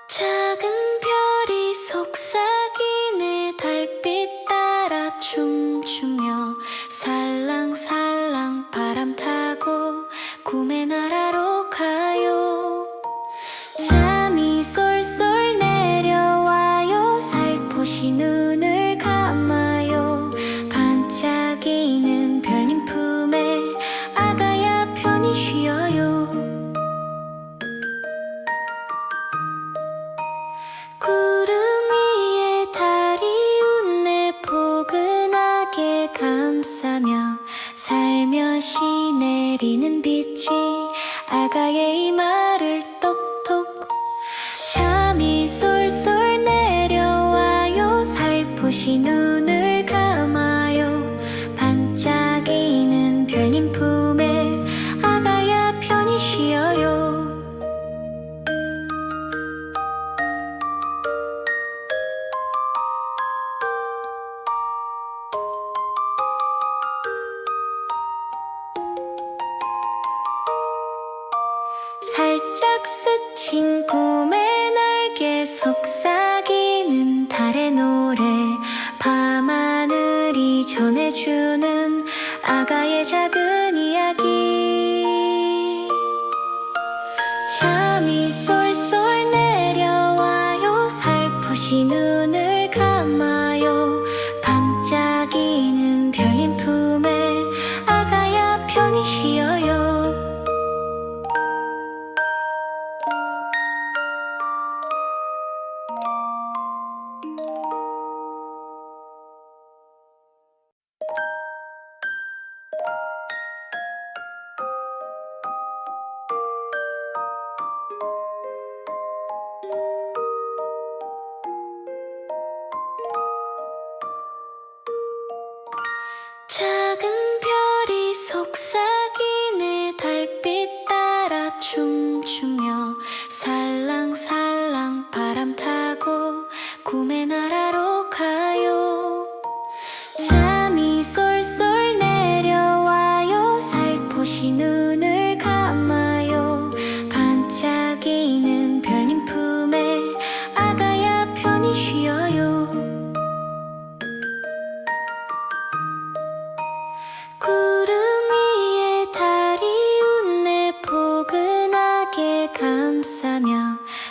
작은 별이 속삭이네 달빛 따라 춤추며 살랑살랑 바람 타고 꿈의 나라로 가요. 잠이 쏠쏠 내려와요. 살포시 눈을 감아요. 반짝이는 별님 품에 아가야 편히 쉬어요. 구름 위에 달이 웃네 포근하게 감싸며 살며시 내리는 빛이 아가의 이마를 똑똑. 잠이 쏠쏠 내려와요. 살포시 눈을 감아요. 반짝이는 별님 품에 아가야 편히 쉬어요. 살짝 스친 꿈의 날개 속삭이는 달의 노래 밤하늘이 전해주는 아가의 작은 이야기. 잠이 쏠쏠 내려와요. 살포시 눈을 감아요. 반짝이는 별님 품에 아가야 편히 쉬어요. 작은 별이 속삭이네 달빛 따라 춤추며 살랑살랑 바람 타고 꿈의 나라로 가요. 잠이 쏠쏠 내려와요. 살포시 눈을 감아요. 반짝이는 별님 품에 아가야 편히 쉬어요. 구름 위에 달이 웃네 포근하게 감싸며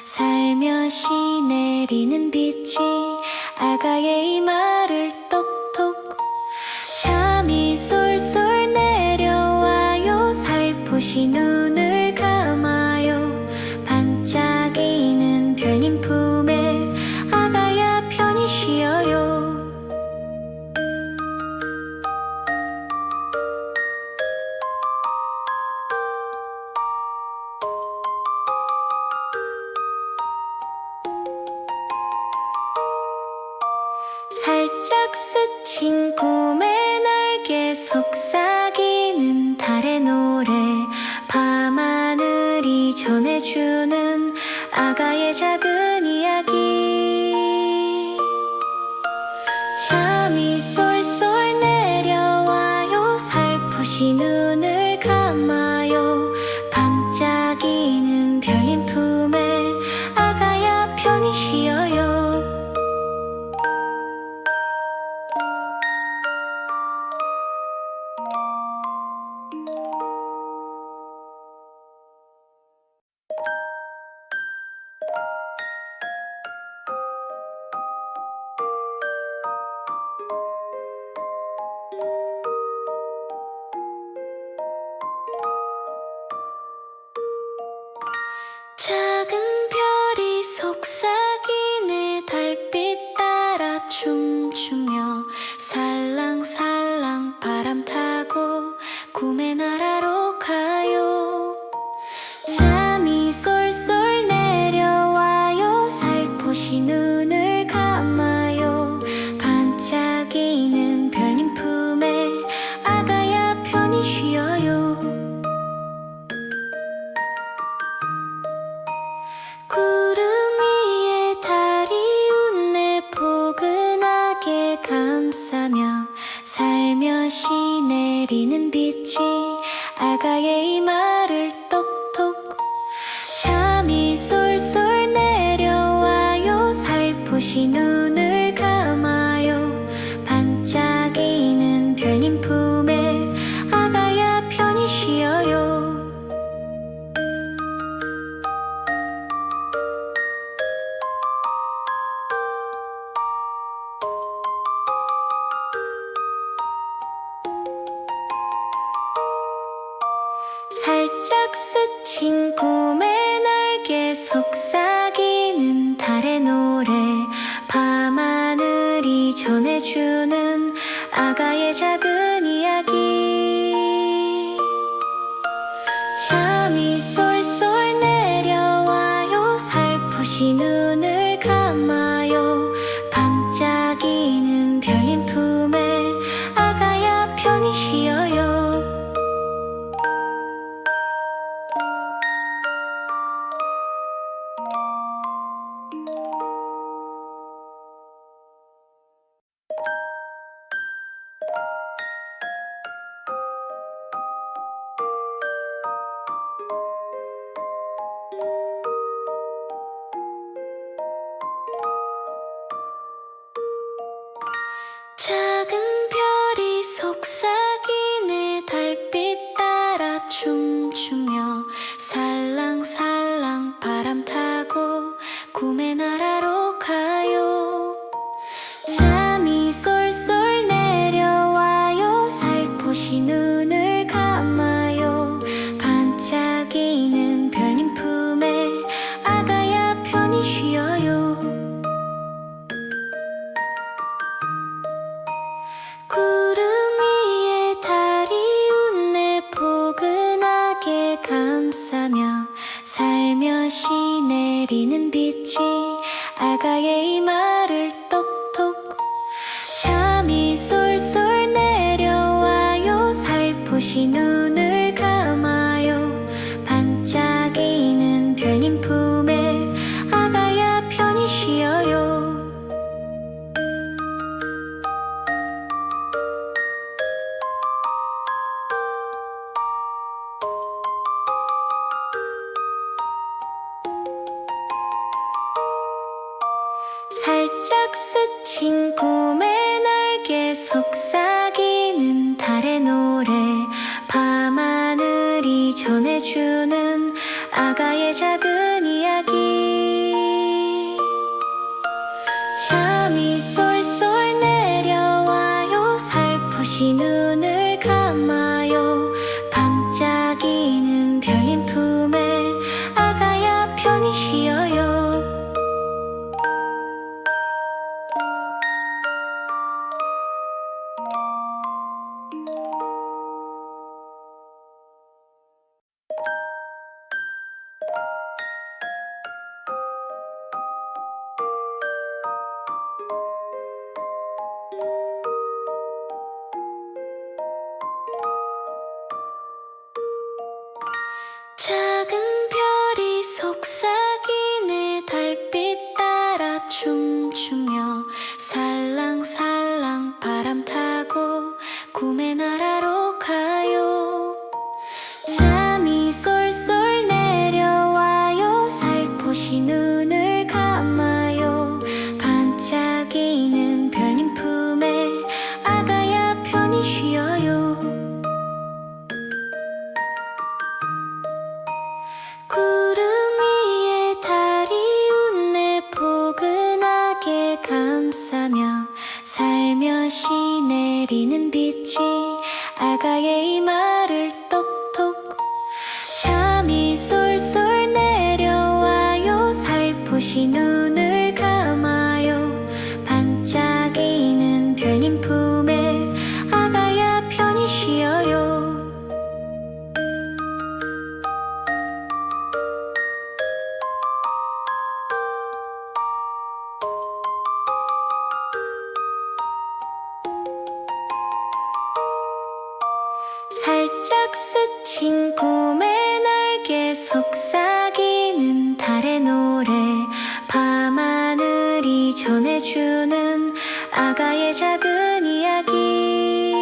살며시 내리는 빛이 아가의 이마를 똑똑. 잠이 쏠쏠 내려와요. 살포시 눈을 감아요. 반짝이는 별님 품에 아가야 편히 쉬어요. 살짝 스친 꿈의 날개 속삭이는 달의 노래 밤하늘이 전해주는 아가의 작은 이야기. 잠이 쏠쏠 내려와요. 살포시 눈을 감아요. 반짝이는 별님 품에 아가야 편히 쉬어요. 작은 별이 속삭이네 달빛 따라 춤추며 살랑살랑 바람 타고 꿈의 나라로 가요. 잠이 쏠쏠 내려와요. 살포시 눈을 감아요. 반짝이는 별님 품에 아가야 편히 쉬어요. 구름 위에 달이 살포시 눈을 감아요. 반짝이는 별님 품에 아가야 편히 쉬어요. 작은 별이 속삭이네. 달빛 따라 춤추며 살랑살랑 바람 타고 꿈의 나라로 가요. 잠이 쏠쏠 내려와요. 살포시 눈을 감아요. 반짝이는 별님 품에 아가야 편히 쉬어요. 구름 위에 달이 웃네. 포근하게 감싸며 살며시 내리는 빛이 아가의 이마를 똑똑. 잠이 쏠쏠 내려와요. 살포시 눈을 감아요. 반짝이는 별님 품에 아가야 편히 쉬어요. 살짝 스친 꿈의 날개 속삭이는 달의 노래. 밤하늘이 전해주는 아가의 작은 이야기. 잠이 쏠쏠 내려와요. 살포시 눈을 감아요. 반짝이는 별님 품에 아가야 편히 쉬어요. 작은 별이 속삭이네. 달빛 따라 춤추며 살랑살랑 바람 타고 꿈의 나라로 가요. 잠이 쏠쏠 내려와요. 살포시 눈을 감아요. 반짝이는 별님 품에 아가야 편히 쉬어요. 구름 위에 달이 웃네. 포근하게 감싸며 살며시 내리는 빛이 아가의 이마를 똑똑. 잠이 쏠쏠 내려와요. 살포시 눈을 감아요. 반짝이는 별님 품에 아가야 편히 쉬어요. 살짝 스친 꿈의 날개 속삭이는 달의 노래. 밤하늘이 전해주는 아가의 작은 이야기.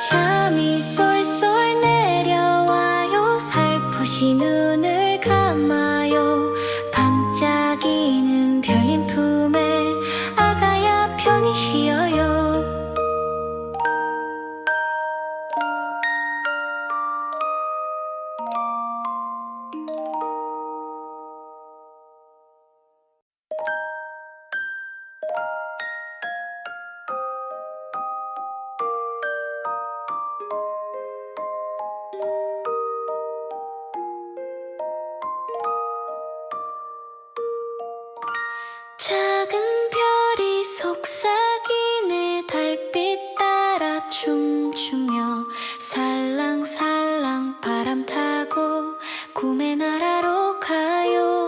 잠이 쏠쏠 내려와요. 살포시 눈을 감아요. 반짝이는 별님 품에 아가야 편히 쉬어요. 작은 별이 속삭이네. 달빛 따라 춤추며 살랑살랑 바람 타고 꿈의 나라로 가요.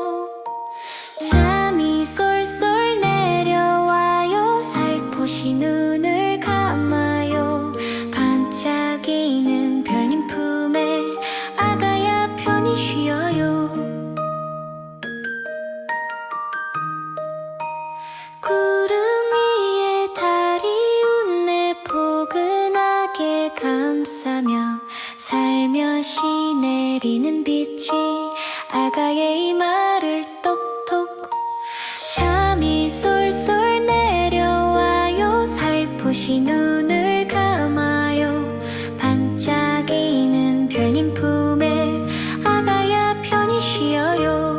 아가의 이마를 똑똑. 잠이 쏠쏠 내려와요. 살포시 눈을 감아요. 반짝이는 별님 품에 아가야 편히 쉬어요.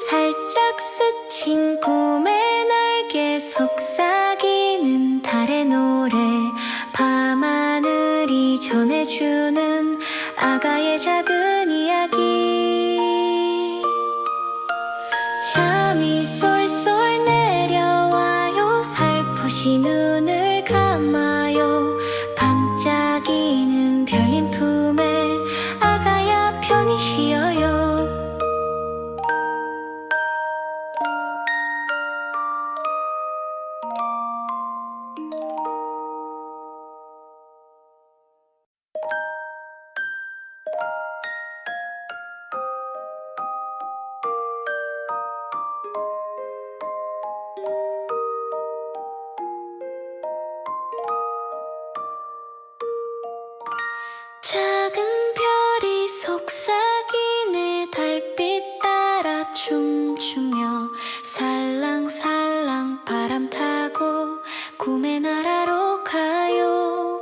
살짝 스친 꿈의 날개 속삭이는 달의 노래. 밤하늘이 전해주는 아가의 작은 이야기. 잠이 쏠쏠 내려와요. 살포시 눈을 감아요. 반짝이는 별님 품에 아가야 편히 쉬어요. 작은 별이 속삭이네. 달빛 따라 춤추며 살랑살랑 바람 타고 꿈의 나라로 가요.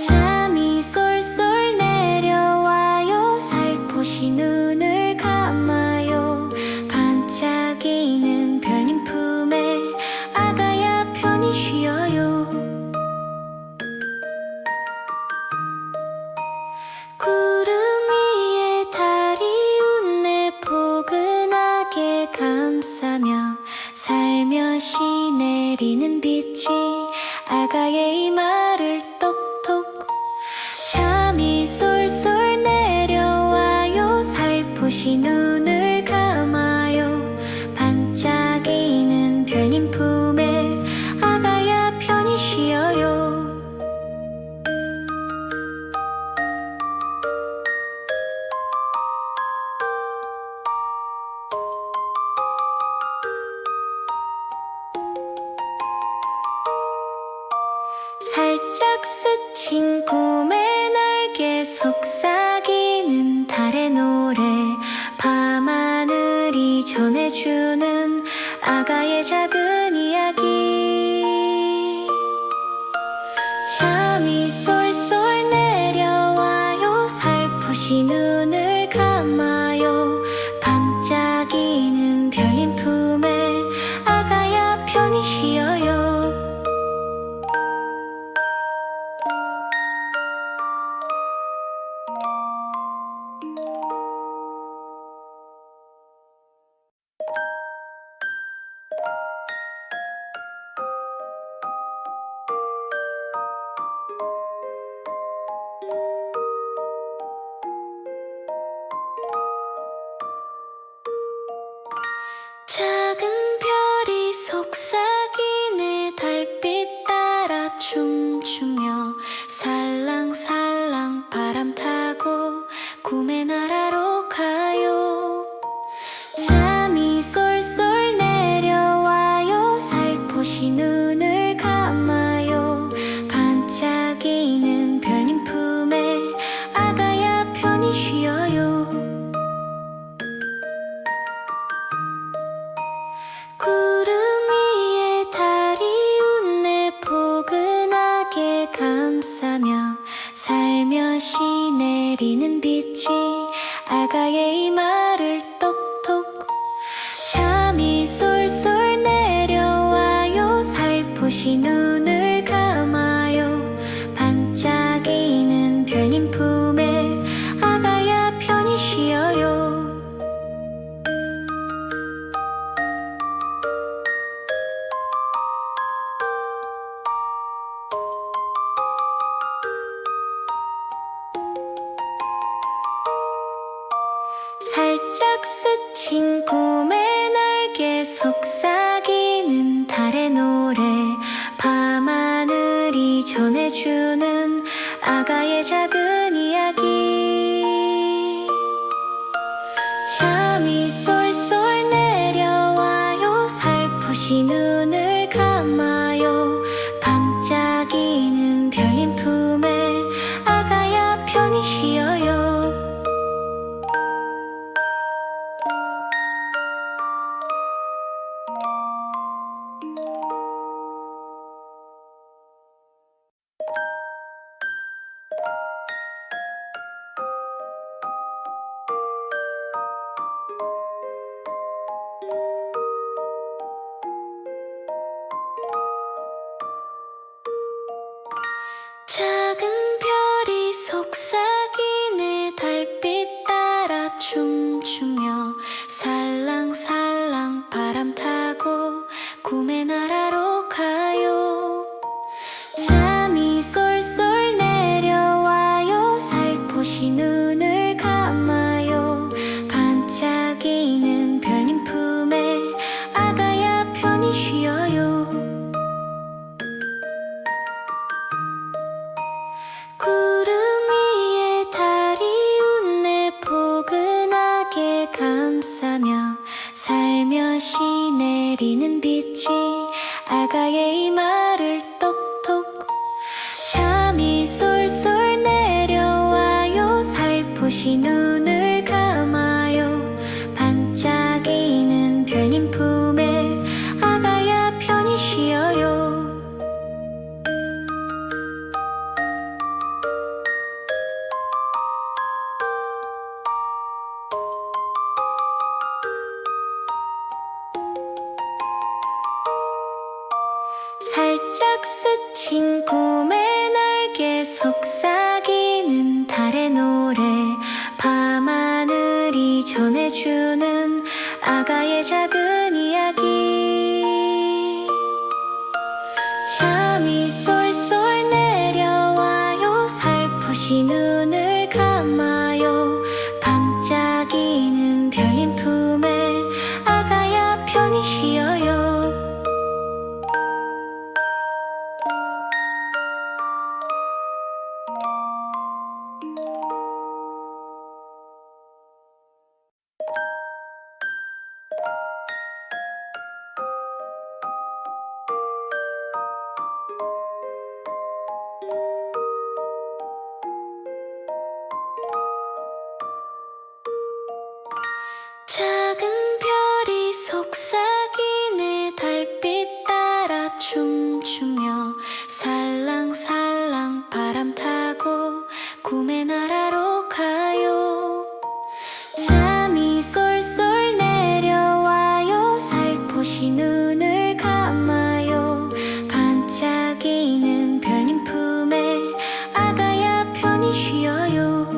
잠이 쏠쏠 내려와요. 살포시 눈을 감아요. 반짝이는 별님 품에 아가야 편히 쉬어요. 구름 위에 달이 웃네. 포근하게 감싸며 살며시 내리는 빛이 아가의 이마를 똑똑. 잠이 쏠쏠 내려와요. 살포시 눈을 감아요. 반짝이는 별님 품에 아가야 편히 쉬어요. 살짝 스친 꿈의 날개 속삭이는 달의 노래. 밤하늘이 전해주는 아가의 작은 이야기. 잠이 쏠쏠 내려와요. 살포시 눈을 감아요. 반짝이는 별님 품에 아가야 편히 쉬어요. 작은 별이 속삭이네. 달빛 따라 춤추며 살랑살랑 바람 타고 꿈의 나라로 가요. 잠이 쏠쏠 내려와요. 살포시 눈을 감아요. 반짝이는 별님 품에 아가야 편히 쉬어요. 구름 위에 달이 웃네. 포근하게 감싸며 살며시 내리는 빛이 아가의 이마를 똑똑. 내리는 빛이 아가의 이마를 똑똑. 잠이 쏠쏠 내려와요. 살포시 눈을 감아요. 반짝이는 별님 품에 아가야 편히 쉬어요. 살짝 스친 꿈의 날개 속삭이는 달의 노래. 밤하늘이 전해주는 아가의 작은 이야기. 잠이 쏠쏠 내려와요. 살포시 눈을 감아요. 반짝이는 별님 품에 아가야 편히 쉬어요. 작은 별이 속삭이네. 달빛 따라 춤추며 살랑살랑 바람 타고 꿈의 나라로 가요. 잠이 쏠쏠 내려와요. 살포시 눈을 감아요. 반짝이는 별님 품에 아가야 편히 쉬어요.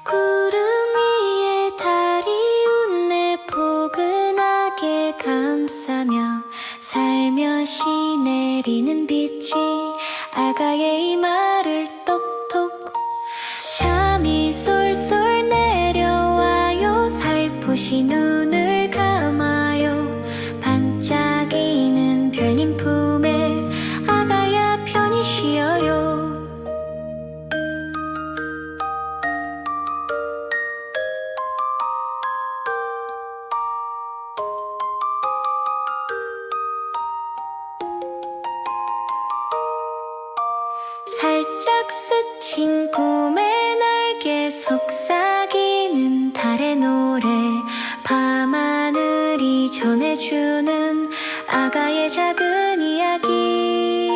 구름 위에 달이 웃네. 포근하게 감싸며 살며시 내리는 빛이 아가의 이마를 똑똑. 잠이 쏠쏠 내려와요. 살포시 눈을 감아요. 반짝이는 별님 품에 아가야 편히 쉬어요. 살짝 스친 꿈의 날개 속삭이는 달의 노래. 밤하늘이 전해주는 아가의 작은 이야기.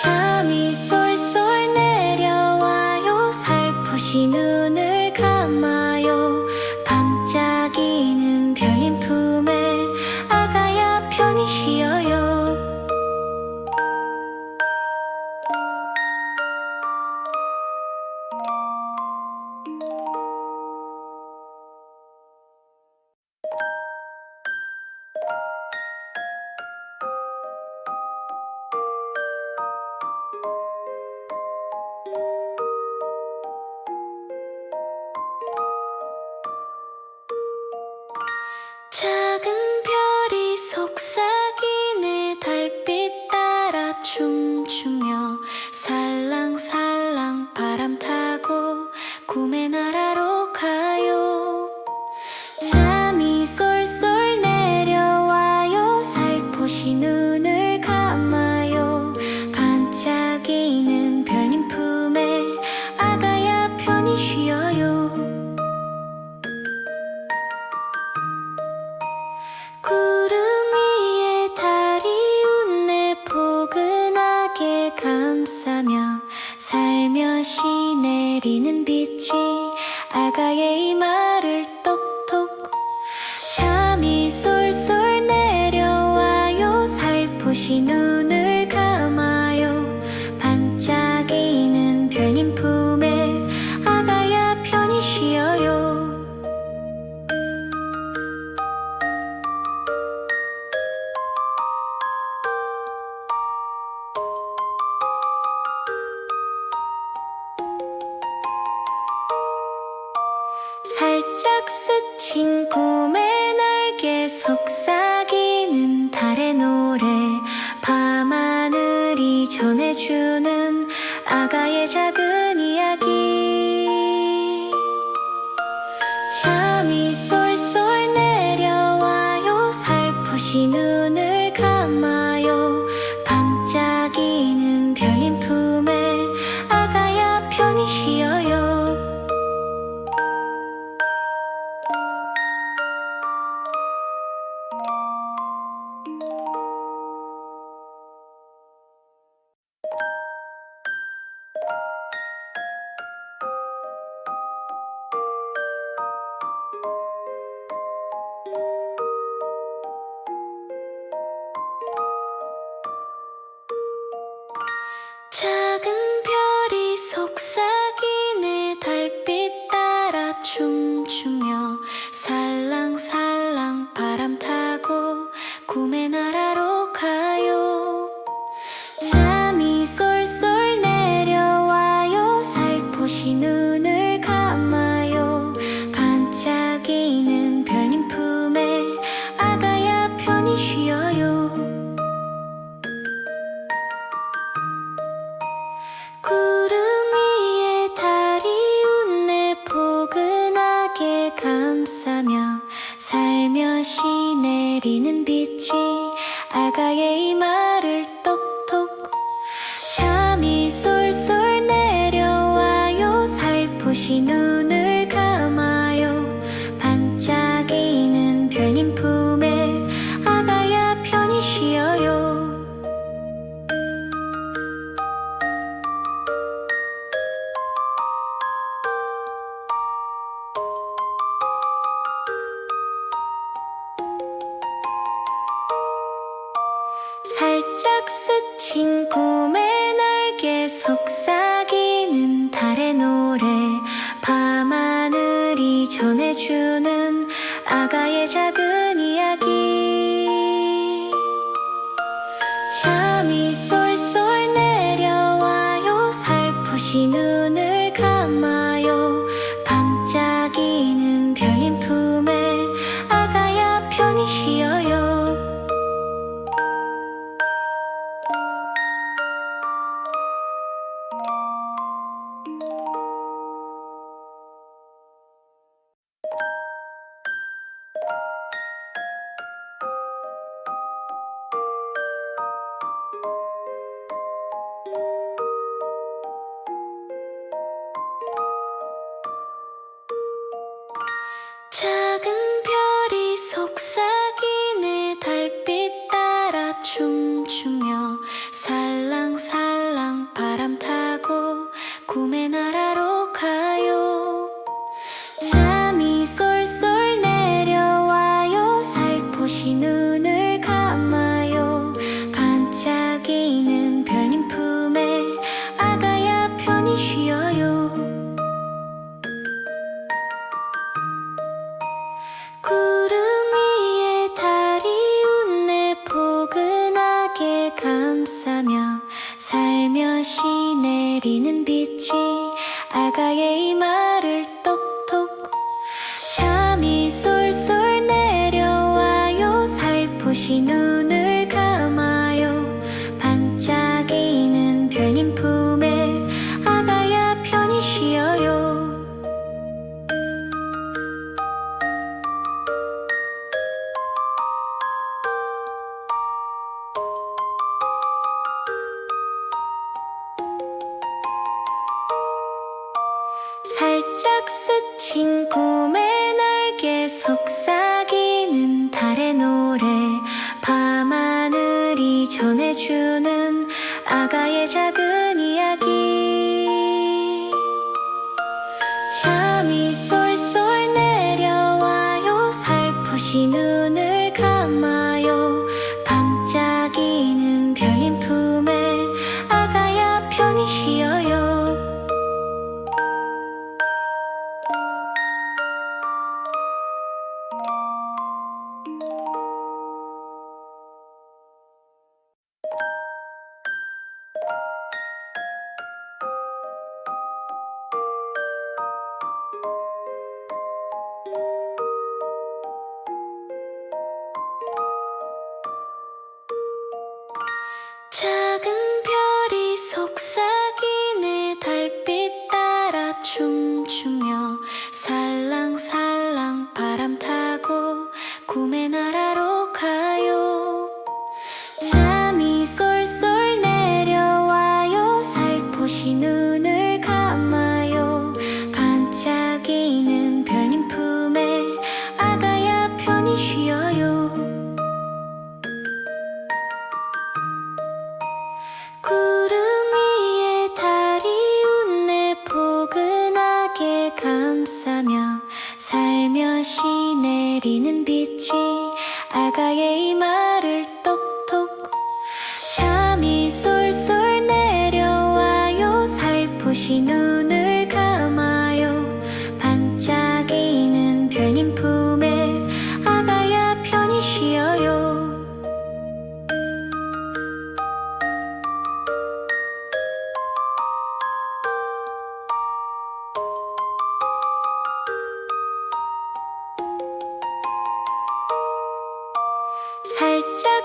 잠이 쏠쏠 내려와요. 살포시 눈을 감아요. 반짝이는 별님 품에 아가야 편히 쉬어요. 작은 별이 속삭이네. 달빛 따라 춤추며 살랑살랑 바람 타고 꿈의 나라로 가요. 잠이 쏠쏠 내려와요. 살포시 눈을 감아요. 반짝이는 별님 품에 아가야 편히 쉬어요. 구름 위에 달이 웃네. 포근하게 감싸며 살며시 내리는 빛이 아가의 이마를 똑똑. 잠이 쏠쏠 내려와요. 살포시 눈을 감아요. 반짝이는 별님 품에 아가야 편히 쉬어요. 살짝 스친 꿈의 날개 속삭이는 달의 노래. 밤하늘이 전해주는 아가의 작은 이야기. 춤추며 살랑살랑 바람 타고 꿈의 나라로 가요. 잠이 쏠쏠 내려와요. 살포시 눈을 감아요. 반짝이는 별님 품에 아가야 편히 쉬어요. 구름 위에 달이 웃네. 포근하게 감싸며 살며시 내리는 빛이 아가의 이마를 똑똑. 잠이 쏠쏠 내려와요. 살포시 눈을 감아요. 반짝이는 별님 품에 아가야 편히 쉬어요. 살짝 스친 꿈의 날개 속삭이는 달의 노래. 밤하늘이 전해주는 아가의 작은 이야기. 잠이 쏠쏠 내려와요. 살포시 눈을 감아요. 반짝이는 별님 품에 아가야 편히 쉬어요. 작은 별이 속삭이네. 달빛 따라 춤추며 살랑살랑 바람 타고 꿈의 나라로 가요. 잠이 쏠쏠 내려와요. 살포시 눈을 감아요. 반짝이는 별님 품에 아가야 편히 쉬어요. 구름 위에 달이 웃네. 포근하게 감싸며 살며시 내리는 빛이 아가의 이마를 똑똑. 잠이 쏠쏠 내려와요. 살포시 눈을 감아요. 반짝이는 별님 품에 아가야 편히 쉬어요. 살짝 스친 꿈의 날개 속삭이는 달의 노래. 밤하늘이 전해주는 아가의 작은 이야기. 잠이 쏠쏠 내려와요. 살포시 눈을 감아요. 반짝이는 별님 품에 아가야 편히 쉬어요. 작은 별이 속삭이네. 달빛 따라 춤추며 살랑살랑 바람 타고 꿈의 나라로 가요. 잠이 쏠쏠 내려와요. 살포시 눈을 감아요. 반짝이는 별님 품에 아가야 편히 쉬어요. 구름 위에 달이 웃네. 포근하게 감싸며 살며시 내리는 빛이 아가의 이마를 똑똑. 잠이 쏠쏠 내려와요. 살포시 눈을 감아요. 반짝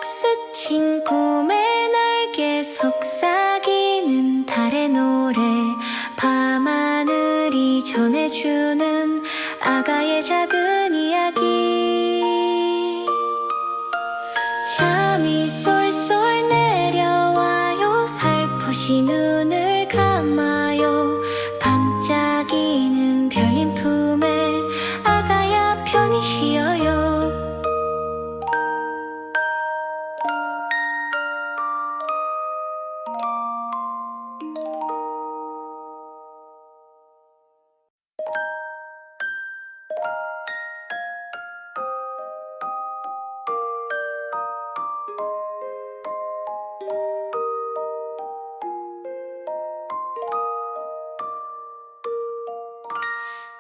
스친 꿈의 날개 속삭이는 달의 노래 밤하늘이 전해주는 아가의 작은 이야기 잠이 쏠쏠 내려와요 살포시 눈을 감아요 반짝이는 별님 품에 아가야 편히 쉬어요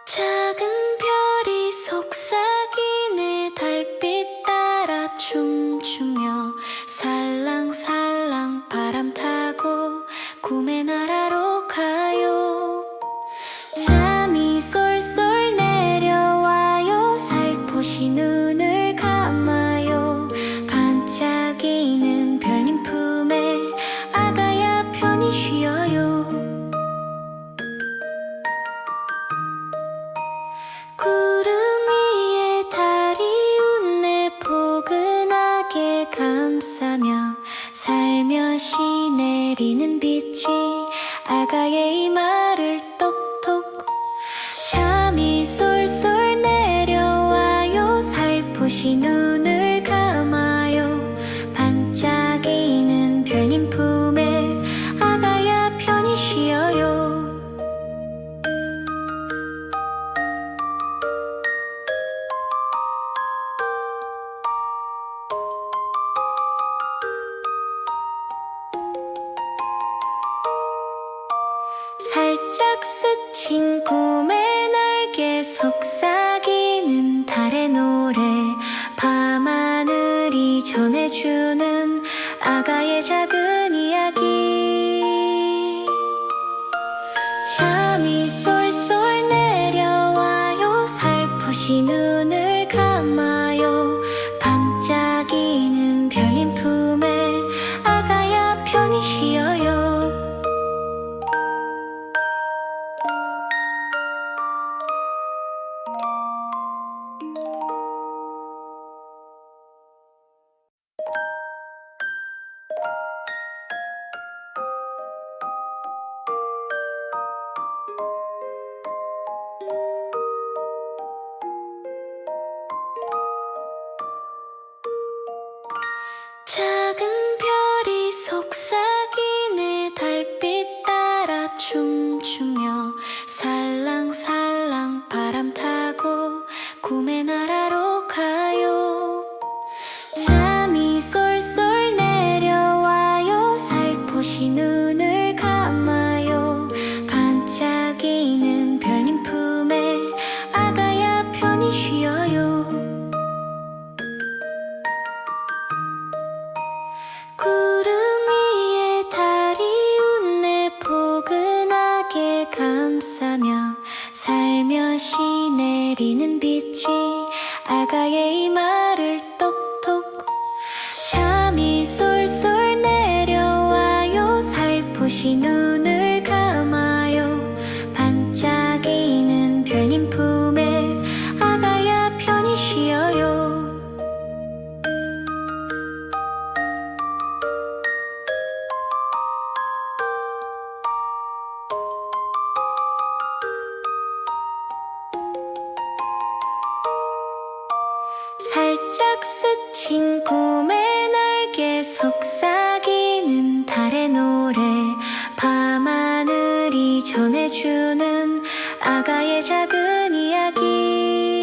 작은 별이 속삭이네 달빛 따라 춤추며 살랑살랑 바람 타고 꿈의 나라로 가요 잠이 쏠쏠 내려와요 살포시 눈을 감아요 반짝이는 별님 품에 아가야 편히 쉬어요 구름 위에 달이 웃네 포근하게 감싸며 살며시 내리는 빛이 아가의 이마를 똑똑 잠이 쏠쏠 내려와요 살포시 눈을 감아요 반짝이는 별님 품에 아가야 편히 쉬어요 살짝 스친 꿈의 날개 속삭이는 달의 노래 밤하늘이 전해주는 아가의 작은 이야기 잠이 쏠쏠 내려와요 살포시 눈을 감아요 반짝이는 별님 품에 아가야 편히 쉬어요 작은 별이 속삭이네 달빛 따라 춤추며 살랑살랑 바람 타고 꿈의 나라로 가요 잠이 쏠쏠 내려와요 살포시 눈을 감아요 반짝이는 별님 품에 아가야 편히 쉬어요 구름 위에 달이 웃네 포근하게 감싸며 살며시 내리는 빛이 아가의 이마를 똑똑 잠이 쏠쏠 내려와요 살포시 눈을 감아요 반짝이는 별님 품에 아가야 편히 쉬어요 살짝 스친 꿈의 날개 속삭이는 달의 노래 밤하늘이 전해주는 아가의 작은 이야기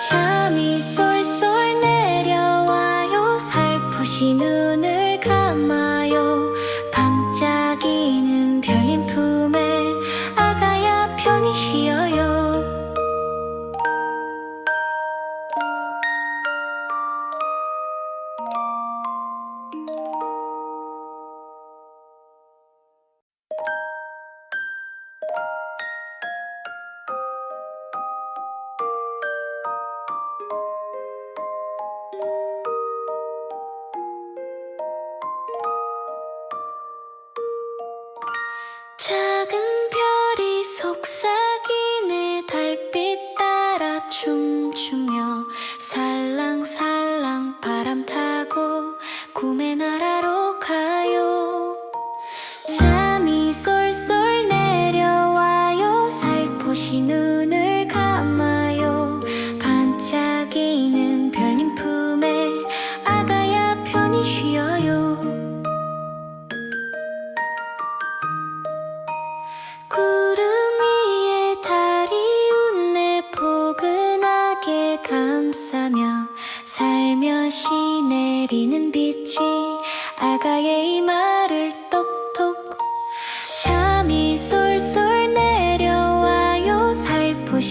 잠이 쏠쏠 내려와요 살포시 눈을 감아요 반짝이는 별님 품에 아가야 편히 쉬어요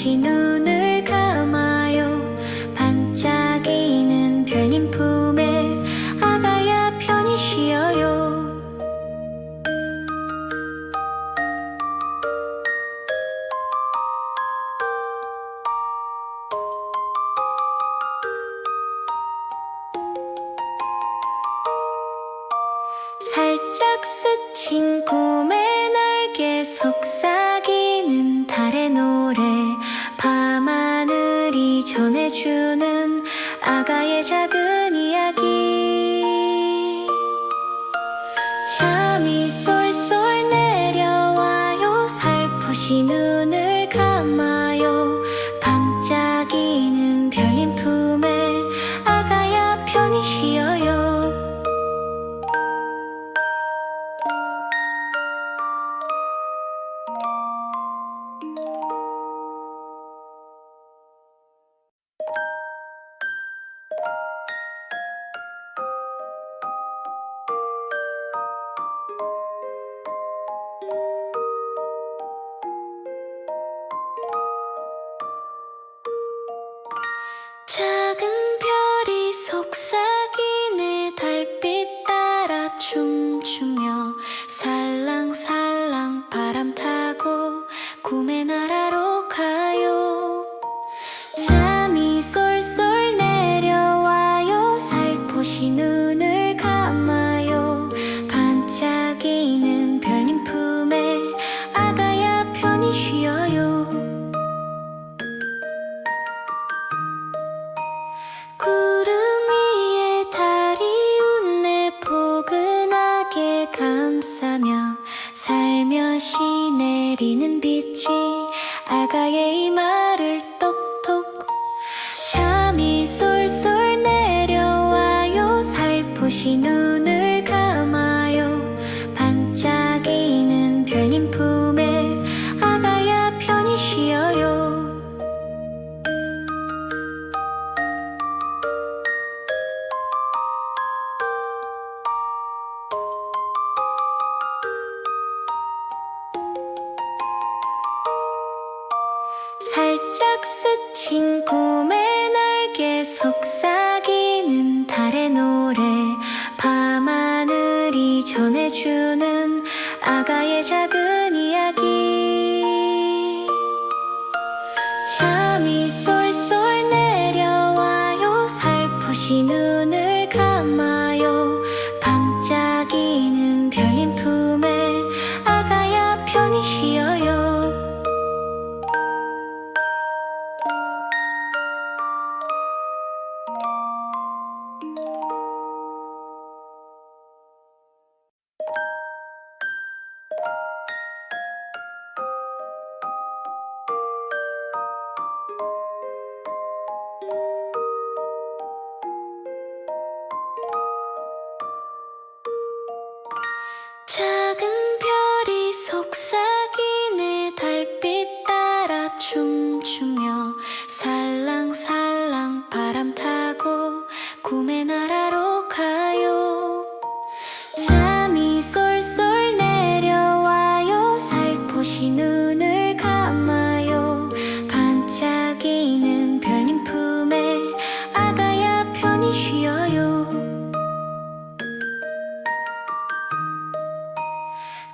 살포시 눈을 감아요. 반짝이는 별님 품에 아가야 편히 쉬어요. 살짝 스친 꿈의 날개 속삭이는 달의 노래 밤하늘이 전해주는 아가의 작은 이야기 잠이 쏠쏠 내려와요. 살포시 눈을 감아요. 반짝이는 별님 품에 아가야 편히 쉬어요. 작은 별이 속삭이네. 달빛 따라 춤추며 살랑살랑 바람 타고 꿈의 나라로 가요. 잠이 쏠쏠 내려와요. 살포시 눈을 감아요. 반짝이는 별님 품에 아가야 편히 쉬어요. 구름 위에 달이 웃네. 포근하게 감싸며 살며시 내리는 빛이 아가의 이마를 똑똑 잠이 쏠쏠 내려와요. 살포시 눈을 감아요. 반짝이는 별님 품에 아가야 편히 쉬어요. 살짝 스친 꿈의 날개 속삭이는 달의 노래 밤하늘이 전해주는 아가의 작은 이야기 잠이 쏠쏠 내려와요. 살포시 눈을 감아요. 반짝이는 별님 품에 아가야 편히 쉬어요. 작은 별이 속삭이네. 달빛 따라 춤추며 살랑살랑 바람 타고 꿈의 나라로 가요. 잠이 쏠쏠 내려와요. 살포시 눈을 감아요. 반짝이는 별님 품에 아가야 편히 쉬어요.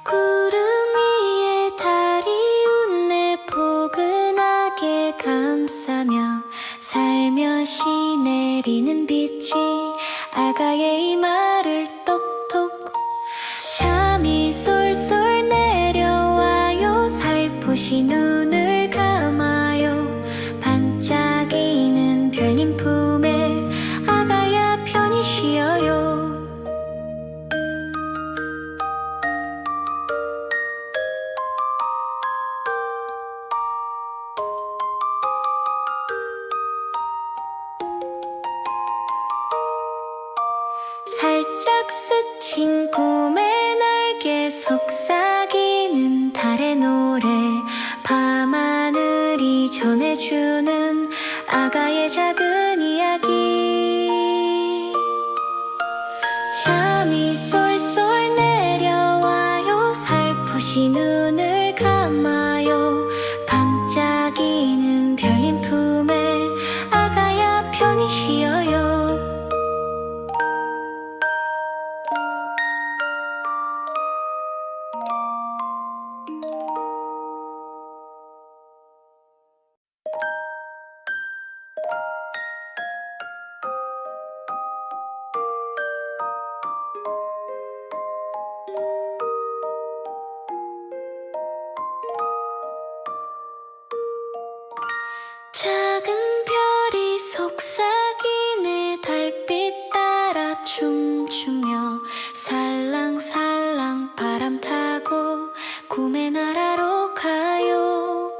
구름 위에 달이 웃네. 포근하게 감싸며 살며시 내리는 빛이 아가의 이마를 똑똑 잠이 쏠쏠 내려와요. 살포시 눈을 감아요. 반짝이는 별님 품에 아가야 편히 쉬어요. 살짝 스친 꿈의 날개 속삭이는 달의 노래 밤하늘이 전해주는 아가의 작은 이야기 잠이 쏠쏠 내려와요. 살포시 눈을 감아요. 반짝이는 작은 별이 속삭이네 달빛 따라 춤추며 살랑살랑 바람 타고 꿈의 나라로 가요.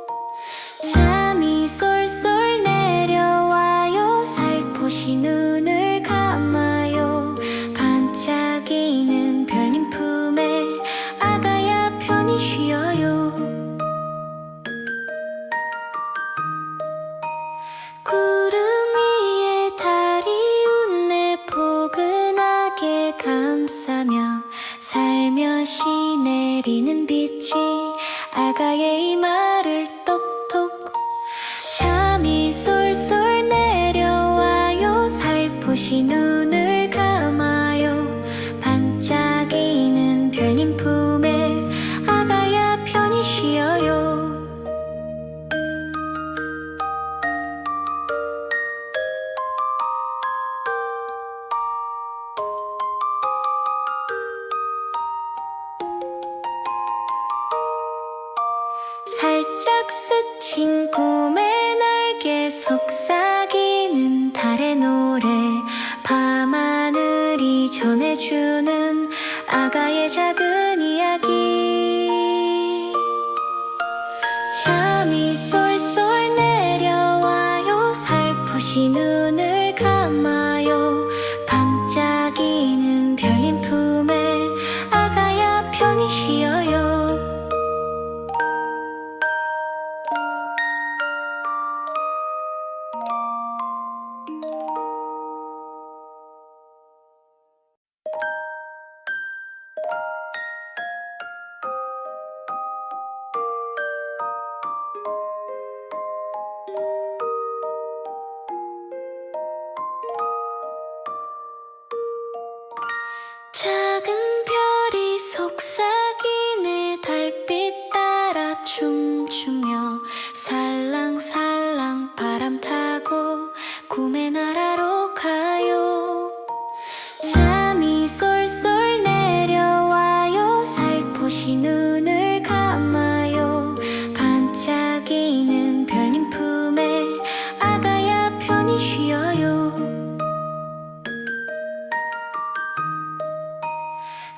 잠이 쏠쏠 내려와요. 살포시 눈을 감아요. 반짝이는 별님 품에 아가야 편히 쉬어요. 구름 위에 달이 웃네 포근하게 감싸며 살며시 내리는 빛이 아가의 이마를 똑똑. 잠이 쏠쏠 내려와요. 살포시 눈을 감아요. 반짝이는 별님 품에 아가야 편히 쉬어요. 살짝 스친 꿈의 날개 속삭이는 달의 노래 밤하늘이 전해주는 아가의 작은 이야기. 잠이 쏠쏠 내려와요. 살포시 눈을 감아요. 반짝이는 별님 품에 아가야 편히 쉬어요. 작은 별이 속삭이네 달빛 따라 춤추며 살랑살랑 바람 타고 꿈의 나라로 가요. 잠이 쏠쏠 내려와요. 살포시 눈을 감아요. 반짝이는 별님 품에 아가야 편히 쉬어요.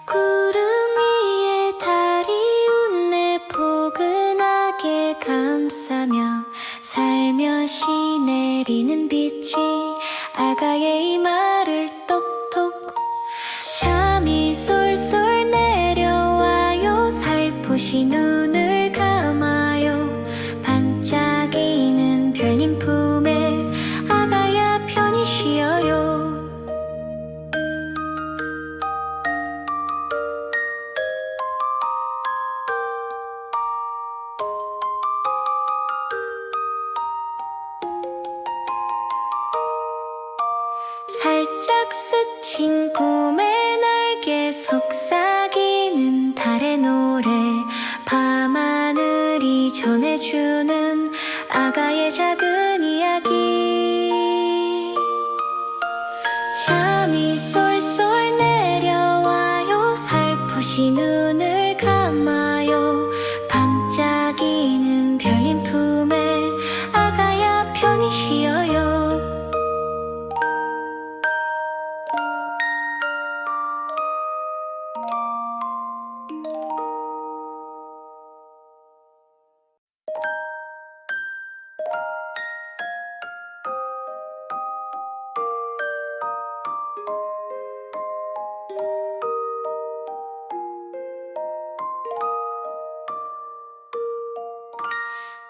구름 위에 달이 웃네 포근하게 감싸며 살며시 내리는 빛이 아가의 이마를 똑똑. 잠이 쏠쏠 내려와요. 살포시 눈을 감아요. 반짝이는 별님 품에 아가야 편히 쉬어요. 살짝 스친 꿈의 날개 속삭이는 달의 노래 밤하늘이 전해주는 아가의 작은 이야기. 잠이 쏠쏠 내려와요. 살포시 눈을 감아요. 반짝이는 별님 품에 아가야 편히 쉬어요.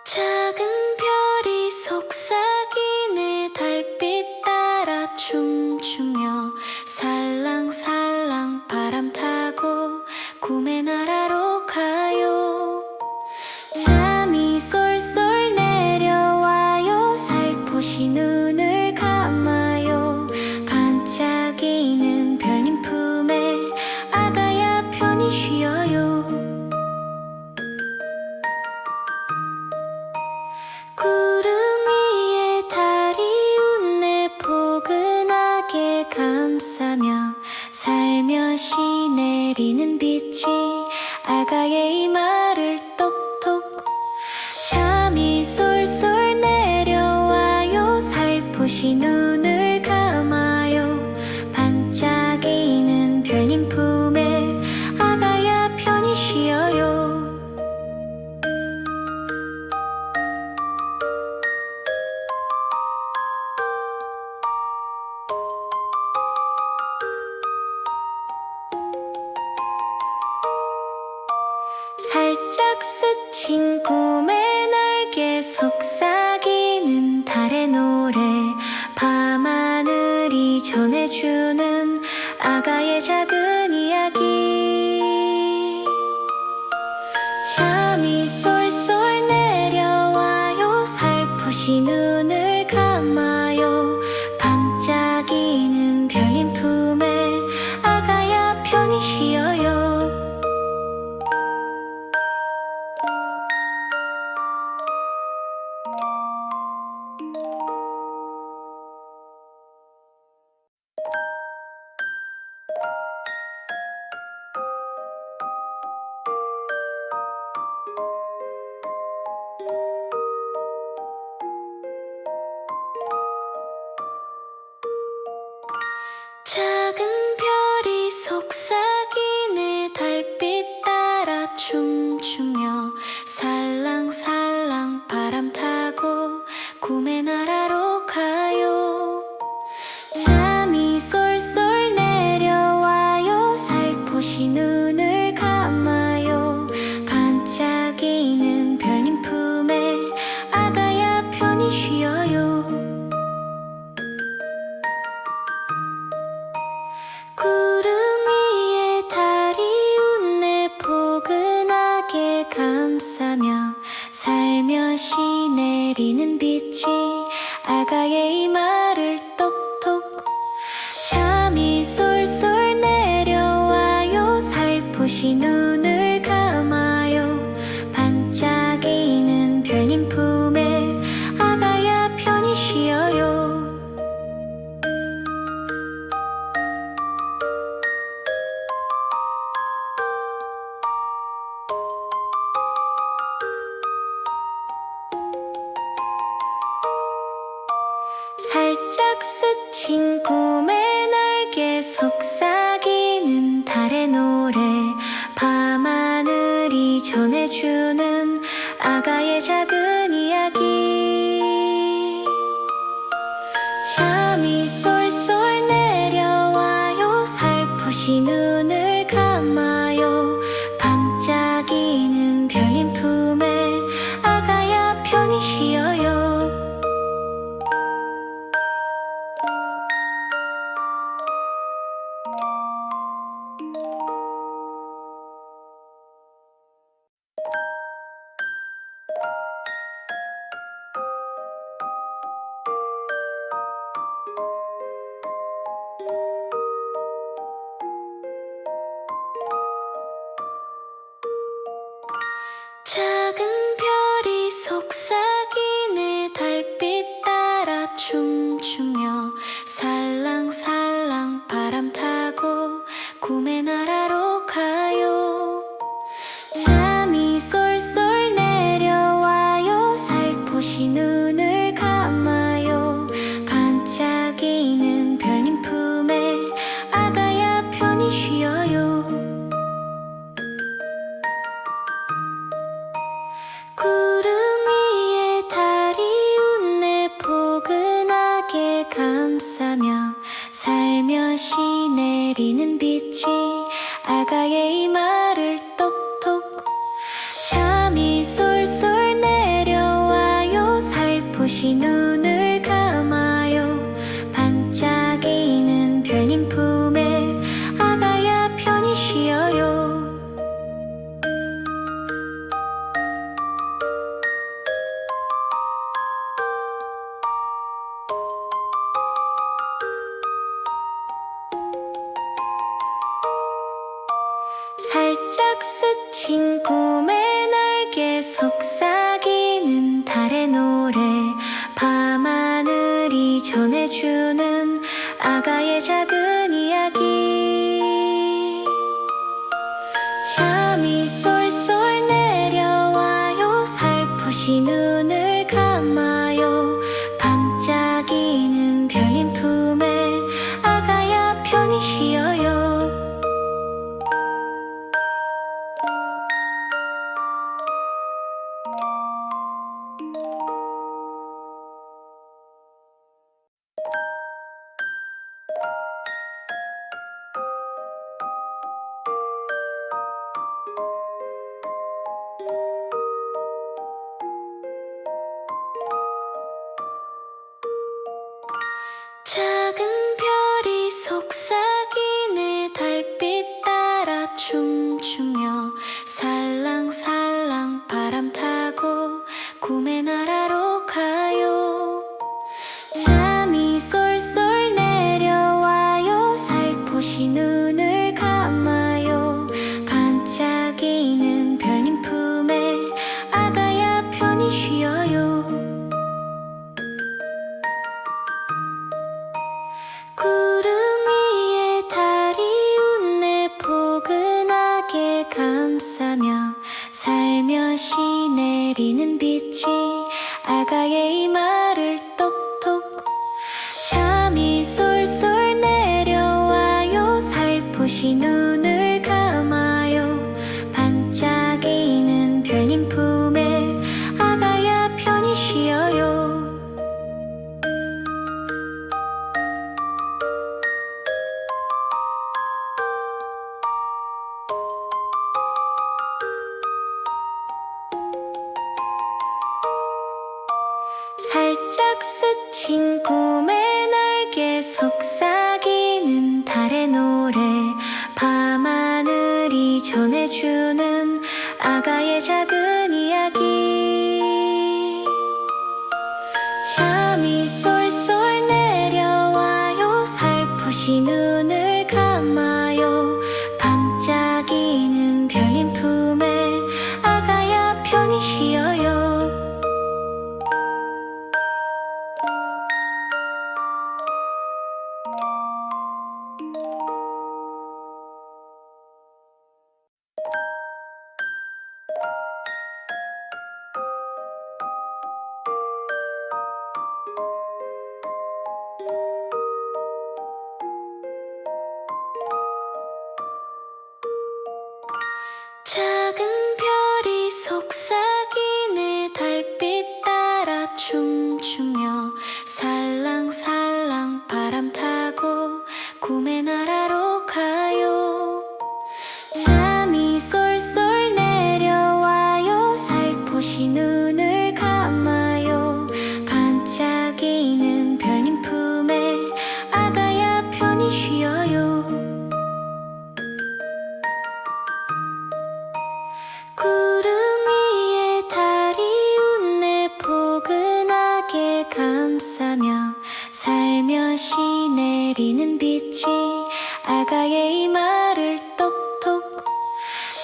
작은 별이 속삭이네 달빛 따라 춤추며 살랑살랑 바람 타고 꿈의 나라로 가요. 잠이 쏠쏠 내려와요. 살포시 눈을 감아요. 반짝이는 별님 품에 아가야 편히 쉬어요. 살포시 눈을 감아요. 반짝이는 별님 품에 아가야 편히 쉬어요. 살짝 스친 꿈의 날개 속삭이는 달의 노래 밤하늘이 전해주는 아가의 작은 이야기 잠이 쏠쏠 내려와요. 살포시 눈을 감아요. 반짝이는 별님 품에 아가야 편히 쉬어요. 작은 별이 속삭이네. 달빛 따라 춤추며 살랑살랑 바람 타고 꿈의 나라로 가요. 잠이 쏠쏠 내려와요. 살포시 눈을 감아요. 반짝이는 별님 품에 아가야 편히 쉬어요. 구름 위에 달이 웃네. 포근하게 감싸며 살며시 내리는 빛이 아가의 이마를 똑똑 잠이 쏠쏠 내려와요. 살포시 눈을 감아요. 반짝이는 별님 품에 아가야 편히 쉬어요. 살짝 스친 꿈의 날개 속삭이는 달의 노래 밤하늘이 전해주는 아가의 작은 이야기 잠이 쏠쏠 내려와요. 살포시 눈을 감아요. 반짝이는 별님 품에 아가야 편히 쉬어요. 작은 별이 속삭이네. 달빛 따라 춤추며 살랑살랑 바람 타고 꿈의 나라로 가요. 잠이 쏠쏠 내려와요. 살포시 눈을 감아요. 반짝이는 별님 품에 아가야 편히 쉬어요. 구름 위에 달이 웃네. 포근하게 감싸며 살며시 내리는 빛이 아가의 이마를 똑똑 잠이 쏠쏠 내려와요. 살포시 눈을 감아요. 반짝이는 별님 품에 아가야 편히 쉬어요. 살짝 스친 꿈의 날개 속삭이는 달의 노래 밤하늘이 전해주는 아가의 작은 이야기 잠이 쏠쏠 내려와요. 살포시 눈을 감아요. 반짝이는 작은 별이 속삭이네 달빛 따라 춤추며 살랑살랑 바람 타고 꿈의 나라로 가요. 잠이 쏠쏠 내려와요. 살포시 눈을 감아요. 반짝이는 별님 품에 아가야 편히 쉬어요. 구름 위에 달이 웃네 포근하게 감싸며 살며시 내리는 빛이 아가의 이마를 똑똑. 잠이 쏠쏠 내려와요. 살포시 눈을 감아요. 반짝이는 별님 품에 아가야 편히 쉬어요. 살짝 스친 꿈의 날개 속삭이는 달의 노래 밤하늘이 전해주는 아가의 작은 이야기. 잠이 쏠쏠 내려와요. 살포시 눈을 감아요. 반짝이는 별님 품에 아가야 편히 쉬어요. 작은 별이 속삭이네 달빛 따라 춤추며 살랑살랑 바람 타고 꿈의 나라로 가요. 잠이 쏠쏠 내려와요. 살포시 눈을 감아요. 반짝이는 별님 품에 아가야 편히 쉬어요. 구름 위에 달이 웃네 포근하게 감싸며 살며시 내리는 빛이 아가의 이마를 똑똑.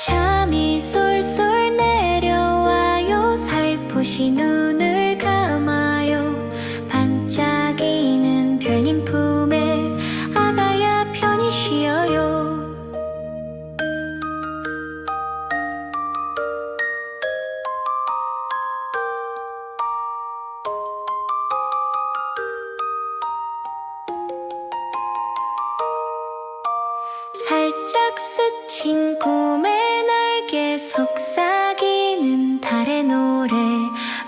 잠이 쏠쏠 내려와요. 살포시 눈을 감아요. 반짝이는 별님 품에 아가야 편히 쉬어요. 살짝 스친 꿈의 날개 속삭이는 달의 노래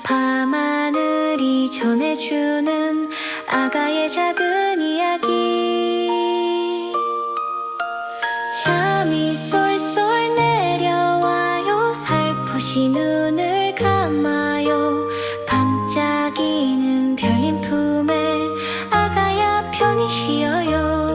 밤하늘이 전해주는 아가의 작은 이야기. 잠이 쏠쏠 내려와요. 살포시 눈을 감아요. 반짝이는 별님 품에 아가야 편히 쉬어요.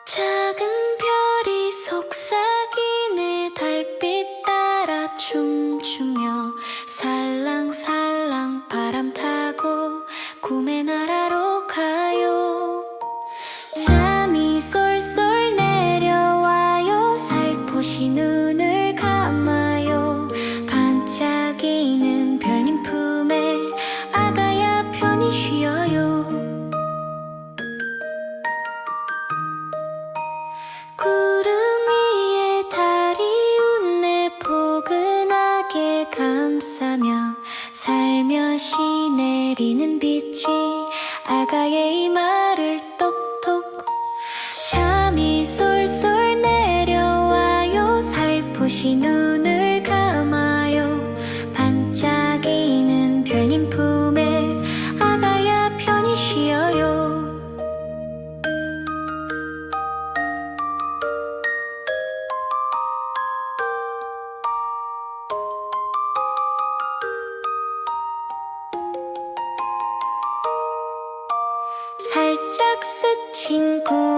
작은 별이 속삭이네 달빛 따라 춤추며 살랑살랑 바람 타고 꿈의 나라로 가요. 잠이 쏠쏠 내려와요. 살포시 눈을 감아요. 반짝이는 별님 품에 아가야 편히 쉬어요. 구름 위에 달이 웃네 포근하게 감싸며 살며시 내리는 빛이 아가의 이마를 똑똑. 텍스 친구